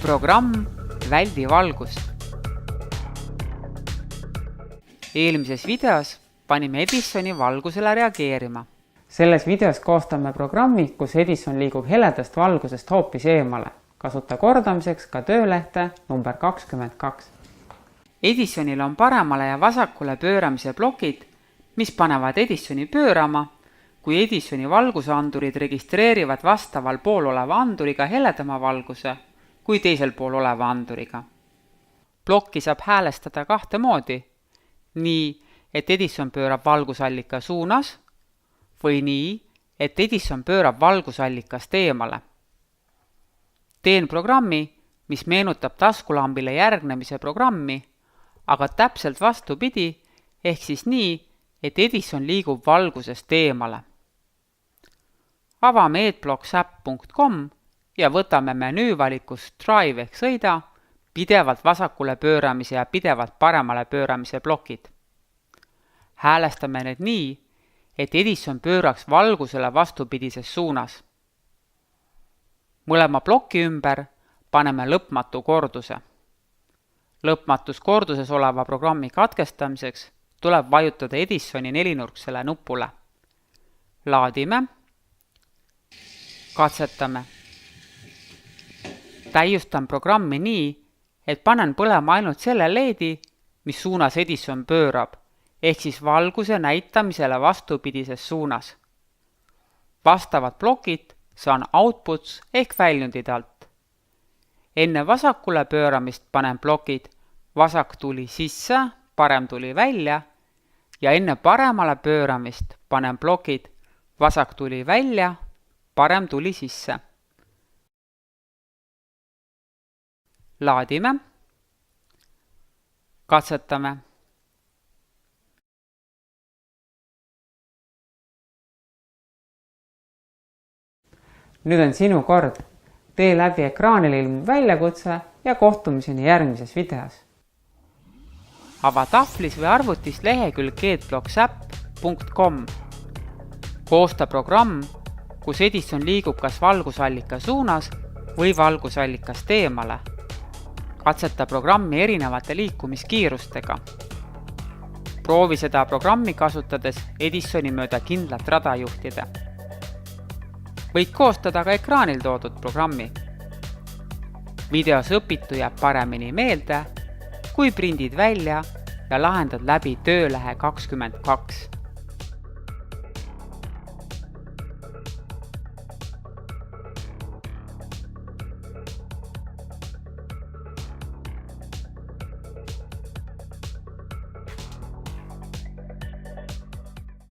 programm Väldi valgust. Eelmises videos panime Edisoni valgusele reageerima. Selles videos koostame programmi, kus Edison liigub heledast valgusest hoopis eemale. Kasuta kordamiseks ka töölehte number 22. Edisonil on paremale ja vasakule pööramise plokid, mis panevad Edisoni pöörama, kui Edisoni valgusandurid registreerivad vastaval pool oleva anduriga heledama valguse kui teisel pool oleva anduriga. Plokki saab häälestada kahte moodi, nii, et Edison pöörab valgusallika suunas või nii, et Edison pöörab valgusallikast eemale. Teen programmi, mis meenutab taskulambile järgnemise programmi, aga täpselt vastupidi, ehk siis nii, et Edison liigub valgusest eemale. Avame adblocksapp.com ja võtame menüüvalikust Drive ehk sõida, pidevalt vasakule pööramise ja pidevalt paremale pööramise plokid. Häälestame need nii, et Edison pööraks valgusele vastupidises suunas. Mõlema ploki ümber paneme lõpmatu korduse. Lõpmatus korduses oleva programmi katkestamiseks tuleb vajutada Edisoni nelinurksele nupule. Laadime, katsetame. Täiustan programmi nii, et panen põlema ainult selle leedi, mis suunas Edison pöörab, ehk siis valguse näitamisele vastupidises suunas. Vastavad plokid saan outputs ehk väljundid alt. Enne vasakule pööramist panen plokid vasak tuli sisse, parem tuli välja ja enne paremale pööramist panen plokid vasak tuli välja, parem tuli sisse. Laadime, katsetame. Nüüd on sinu kord. Tee läbi ekraanile ilmuv väljakutse ja kohtumiseni järgmises videos. Ava tahvlis või arvutis lehekülg adblocksapp.com. Koosta programm, kus Edison liigub kas valgusallika suunas või valgusallikast eemale. Katseta programmi erinevate liikumiskiirustega. Proovi seda programmi kasutades Edisoni mööda kindlat rada juhtida. Võid koostada ka ekraanil toodud programmi. Videos õpitu jääb paremini meelde, kui prindid välja ja lahendad läbi töölehe 22.